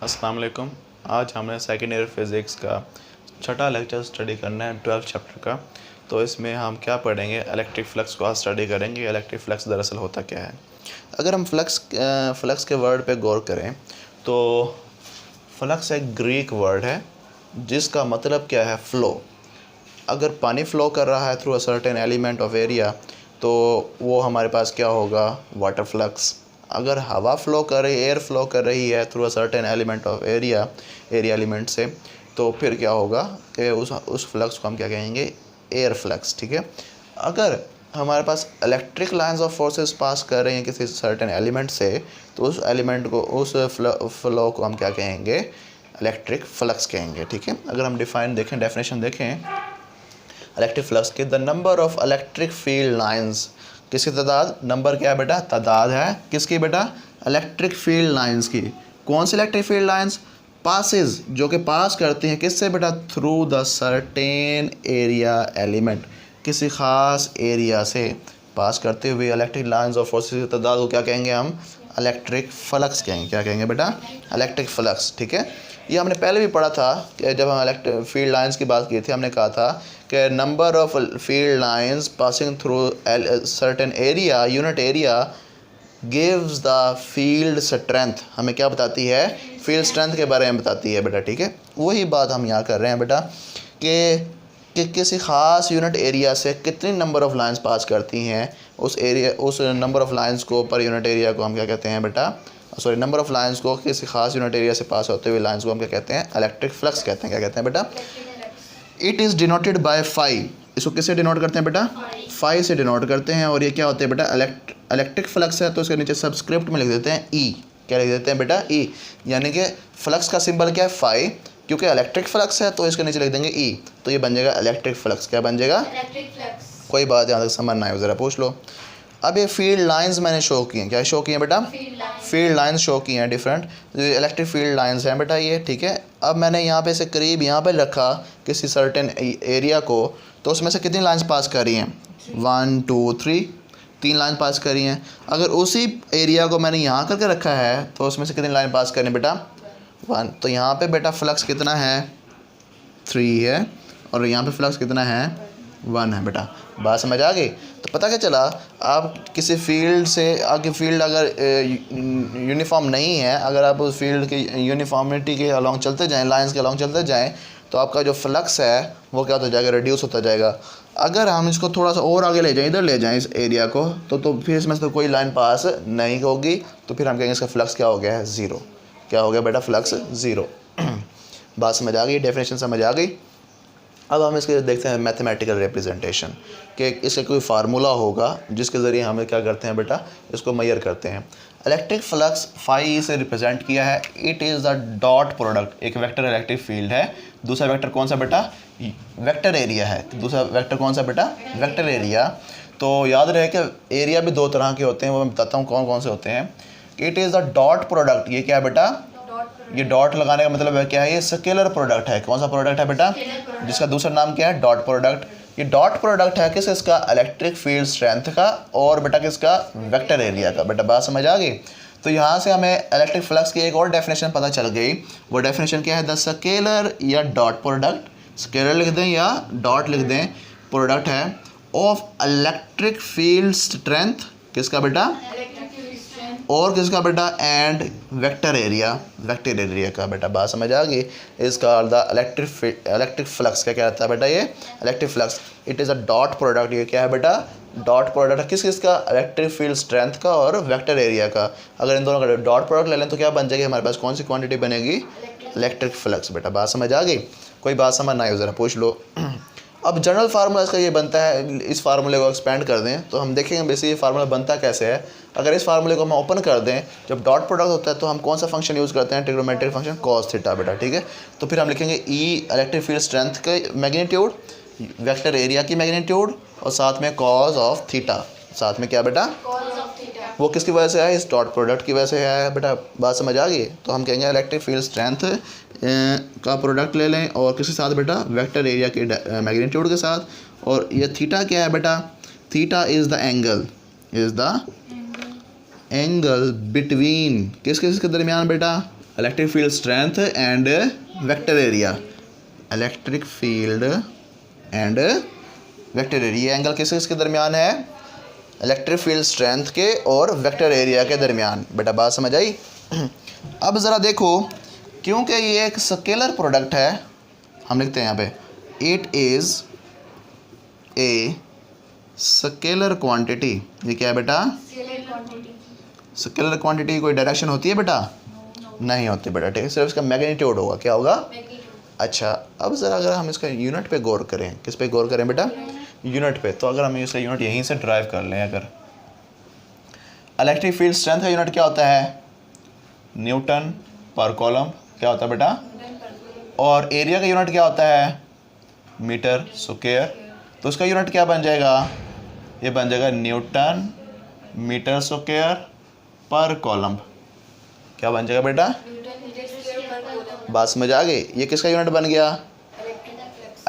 अस्सलाम वालेकुम। आज हमने सेकेंड ईयर फिज़िक्स का छठा लेक्चर स्टडी करना है 12th चैप्टर का। तो इसमें हम क्या पढ़ेंगे, इलेक्ट्रिक फ्लक्स को आज स्टडी करेंगे। इलेक्ट्रिक फ्लक्स दरअसल होता क्या है। अगर हम फ्लक्स के वर्ड पे गौर करें तो फ्लक्स एक ग्रीक वर्ड है जिसका मतलब क्या है, फ़्लो। अगर पानी फ़्लो कर रहा है through a certain element of area तो वो हमारे पास क्या होगा, वाटर फ्लक्स। अगर हवा फ़्लो कर रही, एयर फ़्लो कर रही है through a certain element of area element से, तो फिर क्या होगा कि उस फ्लक्स को हम क्या कहेंगे, एयर फ्लक्स। ठीक है। अगर हमारे पास इलेक्ट्रिक लाइंस ऑफ फोर्सेस पास कर रहे हैं किसी सर्टेन एलिमेंट से, तो उस एलिमेंट को, उस फ़्लो को हम क्या कहेंगे, इलेक्ट्रिक फ्लक्स कहेंगे। ठीक है। अगर हम डेफिनेशन देखें इलेक्ट्रिक फ्लक्स की, the number of electric field lines, किसकी तादाद, नंबर क्या है बेटा, तादाद है किसकी बेटा, इलेक्ट्रिक फील्ड लाइंस की। कौन सी इलेक्ट्रिक फील्ड लाइंस, पासिस, जो कि पास करती हैं किससे बेटा, through the certain area element, किसी ख़ास एरिया से पास करते हुए इलेक्ट्रिक लाइंस ऑफ फोर्सेस की तादाद को क्या कहेंगे हम, इलेक्ट्रिक फ्लक्स कहेंगे। क्या कहेंगे बेटा, इलेक्ट्रिक फ्लक्स। ठीक है। ये हमने पहले भी पढ़ा था कि जब हम इलेक्ट्रिक फील्ड लाइंस की बात की थी, हमने कहा था कि number of field lines passing through certain area, unit area, gives the field strength. हमें क्या बताती है, फील्ड स्ट्रेंथ के बारे में बताती है बेटा। ठीक है। वही बात हम यहाँ कर रहे हैं बेटा कि किसी ख़ास यूनिट एरिया से कितनी नंबर ऑफ़ लाइंस पास करती हैं, उस नंबर ऑफ़ लाइंस को, पर यूनिट एरिया को हम क्या कहते हैं बेटा, सॉरी, नंबर ऑफ़ लाइंस को, किसी ख़ास यूनिट एरिया से पास होते हुए लाइंस को हम क्या कहते हैं, इलेक्ट्रिक फ्लक्स कहते हैं। क्या कहते हैं बेटा, it is denoted by phi. इसको किससे डिनोट करते हैं बेटा, फाई से डिनोट करते हैं। और ये क्या होते हैं बेटा, इलेक्ट्रिक फ्लक्स है तो इसके नीचे सबस्क्रिप्ट में लिख देते हैं ई। क्या लिख देते हैं बेटा, ई। यानी कि फ्लक्स का सिंबल क्या है, फाई, क्योंकि इलेक्ट्रिक फ्लक्स है तो इसके नीचे लिख देंगे ई, तो ये बन जाएगा इलेक्ट्रिक फ्लक्स। क्या बन जाएगा, इलेक्ट्रिक फ्लक्स। कोई बात यहाँ तक समझ ना आए ज़रा पूछ लो। अब ये फील्ड लाइंस मैंने शो की हैं, क्या शो की हैं बेटा, फील्ड लाइंस शो की हैं, डिफरेंट इलेक्ट्रिक फील्ड लाइंस हैं बेटा ये। ठीक है। अब मैंने यहाँ पे से करीब यहाँ पे रखा किसी सर्टेन एरिया को, तो उसमें से कितनी लाइंस पास कर रही हैं, 1 2 3, 3 लाइन पास करी हैं। अगर उसी एरिया को मैंने यहाँ करके रखा है तो उसमें से कितनी लाइन पास करनी बेटा, 1। तो यहाँ पे बेटा फ्लक्स कितना है, 3 है, और यहाँ पे फ्लक्स कितना है, 1 है बेटा। बात समझ आ गई। तो पता क्या चला, आप किसी फील्ड से, आपकी फील्ड अगर यूनिफॉर्म नहीं है, अगर आप उस फील्ड की यूनिफॉर्मिटी के अलॉन्ग चलते जाएं, लाइंस के अलॉन्ग चलते जाएं, तो आपका जो फ्लक्स है वो क्या होता जाएगा, रिड्यूस होता जाएगा। अगर हम इसको थोड़ा सा और आगे ले जाएं, इधर ले जाएं इस एरिया को, तो फिर इसमें से तो कोई लाइन पास नहीं होगी, तो फिर हम कहेंगे इसका फ्लक्स क्या हो गया है, ज़ीरो। क्या हो गया बेटा, फ्लक्स ज़ीरो। बात समझ आ गई, डेफिनेशन समझ आ गई। अब हम इसके देखते हैं मैथमेटिकल रिप्रेजेंटेशन, कि इसका कोई फार्मूला होगा जिसके ज़रिए हम क्या करते हैं बेटा, इसको मेजर करते हैं। इलेक्ट्रिक फ्लक्स फाई से रिप्रेजेंट किया है, it is the dot product. एक वेक्टर इलेक्ट्रिक फील्ड है, दूसरा वेक्टर कौन सा बेटा, वेक्टर एरिया है। दूसरा वेक्टर कौन सा बेटा, वेक्टर एरिया। तो याद रहे कि एरिया भी 2 तरह के होते हैं, वो मैं बताता हूँ कौन कौन से होते हैं। It is the dot product, ये क्या है बेटा, ये डॉट लगाने का मतलब है क्या है, ये स्केलर प्रोडक्ट है। कौन सा प्रोडक्ट है बेटा, जिसका दूसरा नाम क्या है, डॉट प्रोडक्ट। ये डॉट प्रोडक्ट है किस, इसका इलेक्ट्रिक फील्ड स्ट्रेंथ का, और बेटा किसका, वेक्टर एरिया का। बेटा बात समझ आ गई। तो यहाँ से हमें इलेक्ट्रिक फ्लक्स की एक और डेफिनेशन पता चल गई। वो डेफिनेशन क्या है, द स्केलर या डॉट प्रोडक्ट, स्केलर लिख दें या डॉट लिख दें, प्रोडक्ट है ऑफ इलेक्ट्रिक फील्ड स्ट्रेंथ, किसका बेटा, और किसका बेटा, and vector area, vector area का। बेटा बात समझ आ गई। इसका इलेक्ट्रिक फ्लक्स क्या कहता है बेटा, ये electric flux, it is a dot product. ये क्या है बेटा, डॉट प्रोडक्ट किसका, इलेक्ट्रिक फील्ड स्ट्रेंथ का और वेक्टर एरिया का। अगर इन दोनों का डॉट प्रोडक्ट ले लें तो क्या बन जाएगी हमारे पास, कौन सी क्वांटिटी बनेगी, इलेक्ट्रिक फ्लक्स। बेटा बात समझ आ गई। कोई बात समझ ना आई ज़रा पूछ लो। अब जनरल फार्मूला इसका ये बनता है, इस फार्मूले को एक्सपेंड कर दें तो हम देखेंगे बेसिक ये फार्मूला बनता कैसे है। अगर इस फार्मूले को हम ओपन कर दें, जब डॉट प्रोडक्ट होता है तो हम कौन सा फंक्शन यूज़ करते हैं, ट्रिग्नोमेट्रिक फंक्शन कॉस थीटा बेटा। ठीक है। तो फिर हम लिखेंगे ई इलेक्ट्रिक फील्ड स्ट्रेंथ के मैग्नीट्यूड, वेक्टर एरिया की मैग्नीट्यूड, और साथ में कॉस ऑफ थीटा, साथ में क्या बेटा, वो किसकी वजह से है, इस डॉट प्रोडक्ट की वजह से है। बेटा बात समझ आ गई। तो हम कहेंगे इलेक्ट्रिक फील्ड स्ट्रेंथ का प्रोडक्ट ले लें, और किसके साथ बेटा, वेक्टर एरिया के मैग्नीट्यूड के साथ। और ये थीटा क्या है बेटा, theta is the angle, is the angle between किस किस के दरमियान बेटा, electric field strength and vector area, electric field and vector area, angle किस किस के दरमियान है, इलेक्ट्रिक फील्ड स्ट्रेंथ के और वेक्टर एरिया के दरमियान। बेटा बात समझ आई। अब ज़रा देखो, क्योंकि ये एक स्केलर प्रोडक्ट है, हम लिखते हैं यहाँ पे it is a scalar quantity. ये क्या है बेटा, स्केलर क्वांटिटी। कोई डायरेक्शन होती है बेटा, नहीं होती बेटा, ठीक है, सिर्फ इसका मैग्नीट्यूड होगा। क्या होगा, अच्छा। अब ज़रा अगर हम इसका यूनिट पे गौर करें, किस पे गौर करें बेटा, यूनिट पे, तो अगर हम इसका यूनिट यहीं से ड्राइव कर लें, अगर इलेक्ट्रिक फील्ड स्ट्रेंथ का यूनिट क्या होता है, न्यूटन पर कॉलम, क्या होता है बेटा, और एरिया का यूनिट क्या होता है, मीटर स्क्वायर। तो उसका यूनिट क्या बन जाएगा, ये बन जाएगा न्यूटन मीटर स्क्वायर पर कॉलम। क्या बन जाएगा बेटा, बात समझ आ गई। ये किसका यूनिट बन गया,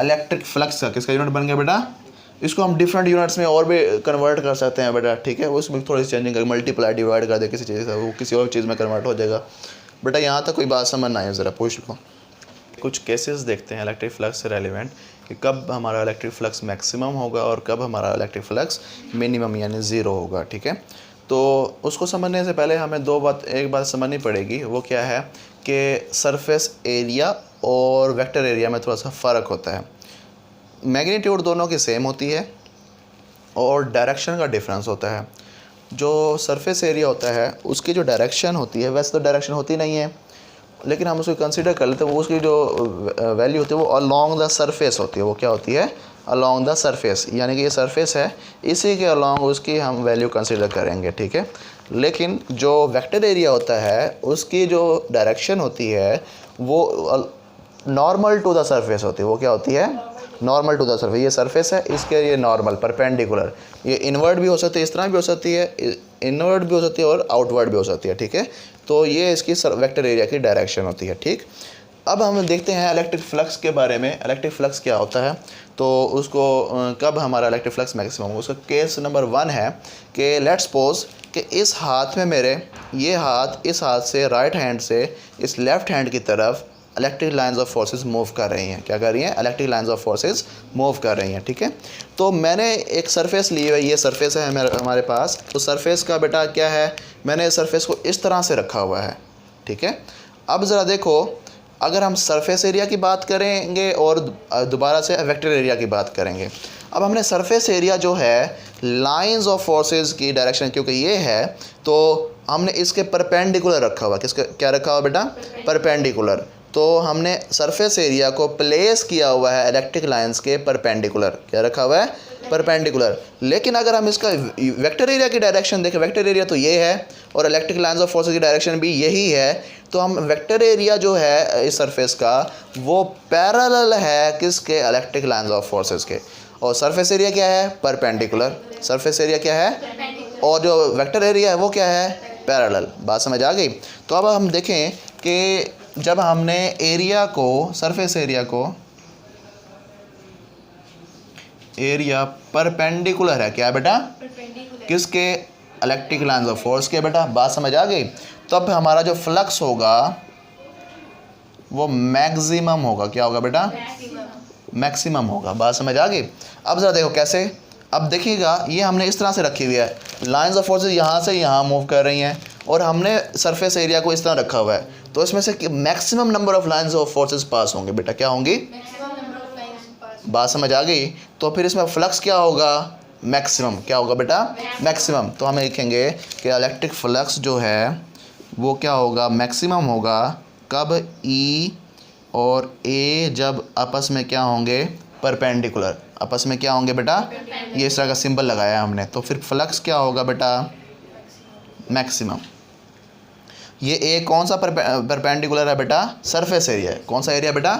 इलेक्ट्रिक फ्लक्स का किसका यूनिट बन गया बेटा। इसको हम डिफरेंट यूनिट्स में और भी कन्वर्ट कर सकते हैं बेटा, ठीक है, उसमें थोड़ी सी चेंजिंग कर, मल्टीप्लाई डिवाइड कर दे किसी चीज़ से, वो किसी और चीज़ में कन्वर्ट हो जाएगा बेटा। यहाँ तक कोई बात समझ ना आए ज़रा पूछ लो। कुछ केसेस देखते हैं इलेक्ट्रिक फ्लक्स से रेलिवेंट, कि कब हमारा इलेक्ट्रिक फ्लक्स मैक्सिमम होगा और कब हमारा इलेक्ट्रिक फ्लक्स मिनिमम यानी ज़ीरो होगा, ठीक है। तो उसको समझने से पहले हमें एक बात समझनी पड़ेगी, वो क्या है कि सरफेस एरिया और वेक्टर एरिया में थोड़ा सा फ़र्क होता है। मैग्नीट्यूड दोनों की सेम होती है और डायरेक्शन का डिफरेंस होता है। जो सरफेस एरिया होता है उसकी जो डायरेक्शन होती है, वैसे तो डायरेक्शन होती नहीं है, लेकिन हम उसको कंसीडर कर लेते हैं, वो उसकी जो वैल्यू होती है वो अलोंग द सरफेस होती है। वो क्या होती है, अलोंग द सरफेस, यानी कि ये सरफेस है, इसी के अलोंग उसकी हम वैल्यू कंसीडर करेंगे, ठीक है। लेकिन जो वेक्टर एरिया होता है उसकी जो डायरेक्शन होती है वो नॉर्मल टू द सरफेस होती है। वो क्या होती है, नॉर्मल टू द सरफेस। ये सरफेस है, इसके ये नॉर्मल परपेंडिकुलर, ये इनवर्ड भी हो सकती है, इस तरह भी हो सकती है, इनवर्ड भी हो सकती है और आउटवर्ड भी हो सकती है, ठीक है। तो ये इसकी वेक्टर एरिया की डायरेक्शन होती है, ठीक। अब हम देखते हैं इलेक्ट्रिक फ्लक्स के बारे में। इलेक्ट्रिक फ्लक्स क्या होता है, तो उसको कब हमारा इलेक्ट्रिक फ्लक्स मैक्सिमम होगा। उसका केस नंबर 1 है कि लेट्स सपोज कि इस हाथ में मेरे, ये हाथ, इस हाथ से राइट हैंड से इस लेफ़्ट हैंड की तरफ electric lines of forces move कर रही हैं। क्या कर रही हैं, electric lines of forces move कर रही हैं, ठीक है। तो मैंने एक सरफेस ली है, ये सरफेस है हमारे पास। तो सरफेस का बेटा क्या है, मैंने इस सरफेस को इस तरह से रखा हुआ है, ठीक है। अब ज़रा देखो, अगर हम सरफेस एरिया की बात करेंगे और दोबारा से वेक्टर एरिया की बात करेंगे। अब हमने सरफेस एरिया जो है लाइंस ऑफ फोर्सेस की डायरेक्शन क्योंकि ये है, तो हमने इसके परपेंडिकुलर रखा हुआ। किसका क्या रखा हुआ बेटा, परपेंडिकुलर। तो हमने सरफेस एरिया को प्लेस किया हुआ है इलेक्ट्रिक लाइंस के परपेंडिकुलर। क्या रखा हुआ है, परपेंडिकुलर। लेकिन अगर हम इसका वेक्टर एरिया की डायरेक्शन देखें, वेक्टर एरिया तो ये है और इलेक्ट्रिक लाइंस ऑफ फोर्स की डायरेक्शन भी यही है, तो हम वेक्टर एरिया जो है इस सरफेस का वो पैरेलल है किसके, इलेक्ट्रिक लाइंस ऑफ फोर्सेस के। और सरफेस एरिया क्या है, परपेंडिकुलर। सरफेस एरिया क्या है, और जो वेक्टर एरिया है वो क्या है, पैरेलल। बात समझ आ गई। तो अब हम देखें कि जब हमने एरिया को, सरफेस एरिया को, एरिया परपेंडिकुलर है, क्या है बेटा, किसके, इलेक्ट्रिक लाइंस ऑफ फोर्स के। बेटा बात समझ आ गई। तब हमारा जो फ्लक्स होगा वो मैक्सिमम होगा। क्या होगा बेटा, मैक्सिमम होगा। बात समझ आ गई। अब ज़रा देखो कैसे, अब देखिएगा, ये हमने इस तरह से रखी हुई है, लाइंस ऑफ फोर्सेस यहाँ से यहाँ मूव कर रही हैं और हमने सरफेस एरिया को इस तरह रखा हुआ है, तो इसमें से maximum number of lines of forces pass होंगे। बेटा क्या होंगी, बात समझ आ गई। तो फिर इसमें फ्लक्स क्या होगा, मैक्सिमम। क्या होगा बेटा, मैक्सिमम। तो हम लिखेंगे कि इलेक्ट्रिक फ्लक्स जो है वो क्या होगा, मैक्सिमम होगा। कब, ई और ए जब आपस में क्या होंगे, परपेंडिकुलर। आपस में क्या होंगे बेटा, ये इस तरह का सिंबल लगाया है हमने, तो फिर फ्लक्स क्या होगा बेटा, मैक्सिमम। ये ए कौन सा परपेंडिकुलर है बेटा, सरफेस एरिया है। कौन सा एरिया बेटा,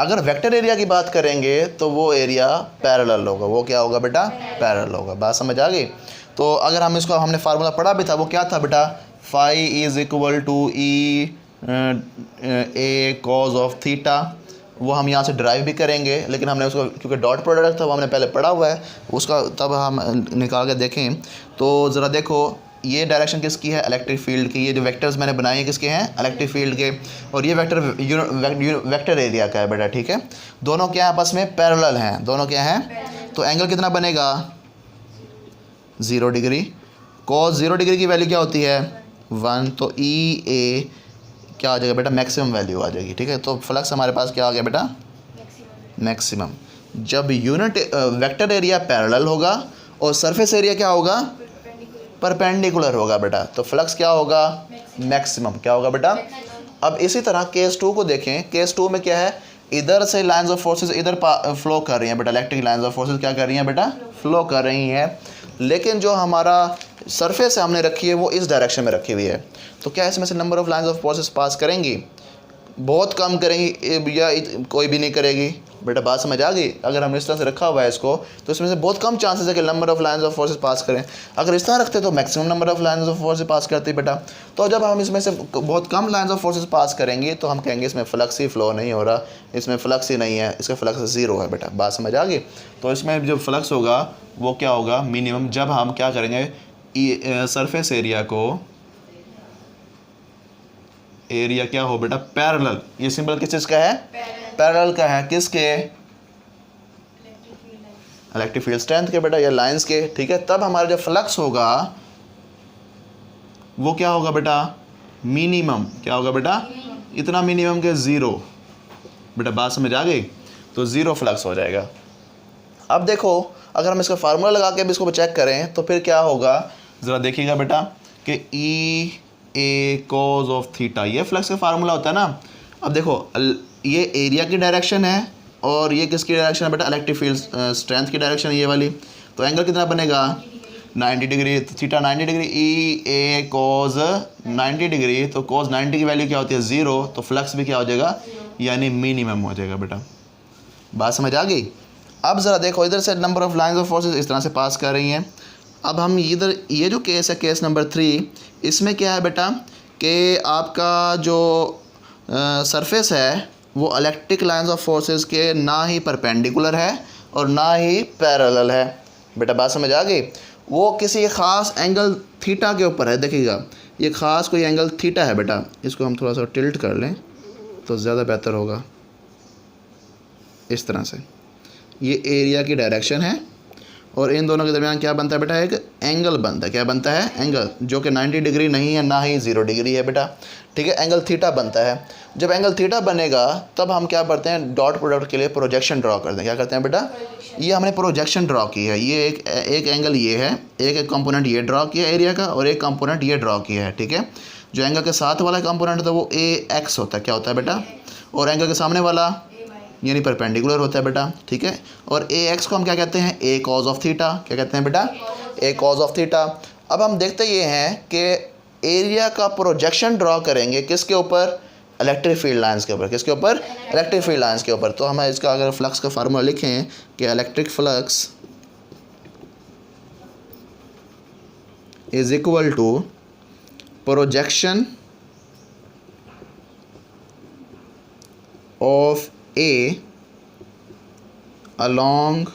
अगर वेक्टर एरिया की बात करेंगे तो वो एरिया पैरेलल होगा। वो क्या होगा बेटा, पैरेलल होगा। बात समझ आ गई। तो अगर हम इसको, हमने फार्मूला पढ़ा भी था, वो क्या था बेटा, phi is equal to E A cos of theta. वो हम यहाँ से ड्राइव भी करेंगे, लेकिन हमने उसको, क्योंकि डॉट प्रोडक्ट था वो हमने पहले पढ़ा हुआ है उसका, तब हम निकाल के देखें। तो ज़रा देखो, ये डायरेक्शन किसकी है, इलेक्ट्रिक फील्ड की। ये जो वेक्टर्स मैंने बनाए हैं किसके हैं, इलेक्ट्रिक फील्ड के। और ये वेक्टर वेक्टर एरिया का है बेटा, ठीक है। दोनों क्या है, आपस में पैरेलल हैं, दोनों क्या हैं। तो एंगल कितना बनेगा, 0 डिग्री। cos 0 डिग्री की वैल्यू क्या होती है, 1। तो ई ए क्या आ जाएगा बेटा, मैक्सिमम वैल्यू आ जाएगी, ठीक है। तो फ्लक्स हमारे पास क्या आ गया बेटा, मैक्सिमम। जब यूनिट वेक्टर एरिया पैरेलल होगा और सरफेस एरिया क्या होगा, परपेंडिकुलर होगा बेटा, तो फ्लक्स क्या होगा, मैक्सिमम। क्या होगा बेटा। अब इसी तरह केस 2 को देखें। केस 2 में क्या है, इधर से लाइंस ऑफ फोर्सेस इधर फ्लो कर रही हैं बेटा, इलेक्ट्रिक लाइंस ऑफ फोर्सेस क्या कर रही हैं बेटा, फ्लो कर रही हैं। लेकिन जो हमारा सरफेस हमने रखी है वो इस डायरेक्शन में रखी हुई है। तो क्या इसमें से number of lines of forces pass करेंगी, बहुत कम करेंगी या कोई भी नहीं करेगी बेटा। बात समझ आ गई। अगर हमने इस तरह से रखा हुआ है इसको, तो इसमें से बहुत कम चांसेस है कि number of lines of forces pass करें। अगर इस तरह रखते तो maximum number of lines of forces pass करती बेटा। तो जब हम इसमें से बहुत कम लाइंस ऑफ फोर्सेस पास करेंगे तो हम कहेंगे इसमें फ्लक्स ही फ्लो नहीं हो रहा, इसमें फ्लक्स ही नहीं है, इसका फ्लक्स 0 है बेटा। बात समझ आ गई। तो इसमें जो फ्लक्स होगा वो क्या होगा, मिनिमम, जब हम क्या करेंगे, सरफेस एरिया को, एरिया क्या हो बेटा, पैरेलल। ये सिंबल किस चीज़ का है, पैरेलल का है, किसके, इलेक्ट्रिक फील्ड स्ट्रेंथ के बेटा, या लाइंस के, ठीक है। तब हमारा जो फ्लक्स होगा वो क्या होगा बेटा, मिनिमम। क्या होगा बेटा, इतना मिनिमम के 0 बेटा। बात समझ आ गई। तो 0 फ्लक्स हो जाएगा। अब देखो, अगर हम इसका फार्मूला लगा के भी इसको चेक करें तो फिर क्या होगा, ज़रा देखिएगा बेटा कि ई ए कॉज ऑफ थीटा, ये फ्लक्स का फार्मूला होता है ना। अब देखो, ये एरिया की डायरेक्शन है और ये किसकी डायरेक्शन है बेटा, इलेक्ट्रिक फील्ड स्ट्रेंथ की डायरेक्शन है ये वाली। तो एंगल कितना बनेगा, 90 डिग्री। तो theta 90 degree, E A cause 90 degree. तो कॉज 90 की वैल्यू क्या होती है, 0। तो फ्लक्स भी क्या हो जाएगा, यानी मिनिमम हो जाएगा बेटा। बात समझ आ गई। अब ज़रा देखो, इधर से number of lines of forces इस तरह से पास कर रही हैं। अब हम इधर ये जो केस है, केस नंबर 3, इसमें क्या है बेटा कि आपका जो सरफेस है वो इलेक्ट्रिक लाइंस ऑफ फोर्सेस के ना ही परपेंडिकुलर है और ना ही पैरेलल है बेटा। बात समझ आ गई। वो किसी ख़ास एंगल थीटा के ऊपर है। देखिएगा, ये ख़ास कोई एंगल थीटा है बेटा। इसको हम थोड़ा सा टिल्ट कर लें तो ज़्यादा बेहतर होगा। इस तरह से ये एरिया की डायरेक्शन है और इन दोनों के दरमियान क्या बनता है बेटा, एक एंगल बनता है। क्या बनता है, एंगल, जो कि 90 डिग्री नहीं है ना ही 0 डिग्री है बेटा, ठीक है। एंगल थीटा बनता है। जब एंगल थीटा बनेगा तब हम क्या करते हैं, डॉट प्रोडक्ट के लिए प्रोजेक्शन ड्रॉ करते हैं। क्या करते हैं बेटा, ये हमने प्रोजेक्शन ड्रॉ की है। ये एक एंगल ये है, एक कंपोनेंट ये ड्रॉ किया एरिया का और एक कंपोनेंट ये ड्रॉ किया है, ठीक है। जो एंगल के साथ वाला कंपोनेंट था वो ए एक्स होता है। क्या होता है बेटा, और एंगल के सामने वाला यानी परपेंडिकुलर होता है बेटा, ठीक है। और ए एक्स को हम क्या कहते हैं, ए कॉज ऑफ थीटा। क्या कहते हैं बेटा, ए कॉज ऑफ थीटा। अब हम देखते ये हैं कि एरिया का प्रोजेक्शन ड्रॉ करेंगे किसके ऊपर, इलेक्ट्रिक फील्ड लाइंस के ऊपर। किसके ऊपर, इलेक्ट्रिक फील्ड लाइंस के ऊपर। तो हम इसका अगर फ्लक्स का फार्मूला लिखें कि electric flux is equal to projection of A along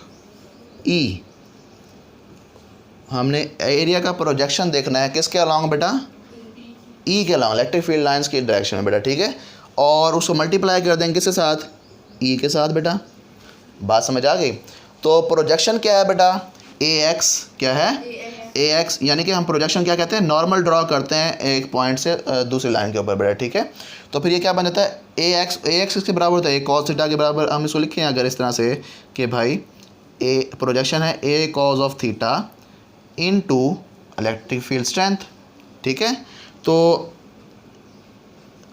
E. हमने एरिया का प्रोजेक्शन देखना है किसके अलॉन्ग बेटा, ई के अलॉन्ग, इलेक्ट्रिक फील्ड लाइंस की डायरेक्शन में बेटा, ठीक है। और उसको मल्टीप्लाई कर देंगे किसके साथ, ई के साथ बेटा। बात समझ आ गई। तो प्रोजेक्शन क्या है बेटा, ए एक्स। क्या है, ए एक्स, यानी कि हम प्रोजेक्शन क्या कहते हैं, नॉर्मल ड्रॉ करते हैं एक पॉइंट से दूसरी लाइन के ऊपर बेटा, ठीक है। तो फिर ये क्या बन जाता है, ए एक्स इसके बराबर होता है ए कॉस थीटा के बराबर। हम इसको लिखें अगर इस तरह से कि भाई ए प्रोजेक्शन है A cos of theta into electric field strength, ठीक है। तो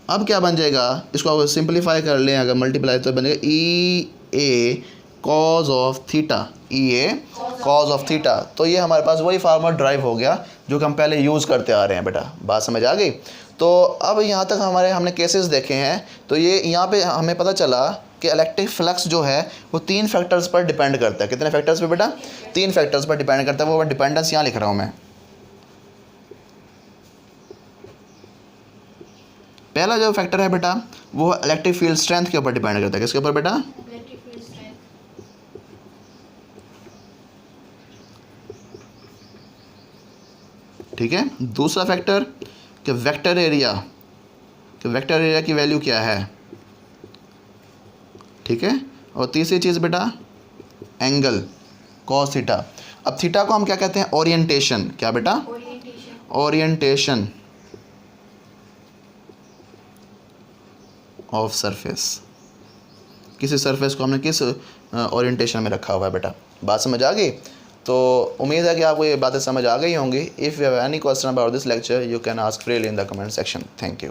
अब क्या बन जाएगा, इसको अगर सिंपलीफाई कर लें, अगर मल्टीप्लाई तो बनेगा E A cos of theta, E A cos of theta. तो ये हमारे पास वही फार्मूला ड्राइव हो गया जो कि हम पहले यूज़ करते आ रहे हैं बेटा। बात समझ आ गई। तो अब यहाँ तक हमने केसेस देखे हैं। तो ये यहाँ पे हमें पता चला कि इलेक्ट्रिक फ्लक्स जो है वो 3 फैक्टर्स पर डिपेंड करता है। कितने फैक्टर्स पे बेटा, 3 फैक्टर्स पर डिपेंड करता है। वो डिपेंडेंस यहाँ लिख रहा हूँ मैं। पहला जो फैक्टर है बेटा वो इलेक्ट्रिक फील्ड स्ट्रेंथ के ऊपर डिपेंड करता है। किसके ऊपर बेटा, ठीक है। दूसरा फैक्टर कि वेक्टर एरिया, की वैल्यू क्या है, ठीक है। और तीसरी चीज़ बेटा एंगल कॉस थीटा। अब थीटा को हम क्या कहते हैं, ओरिएंटेशन। क्या बेटा, ओरिएंटेशन ऑफ सरफेस। किसी सरफेस को हमने किस ओरिएंटेशन में रखा हुआ है बेटा। बात समझ आ गई। तो उम्मीद है कि आपको ये बातें समझ आ गई होंगी। If you have any question about this lecture you can ask freely in the comment section. Thank you.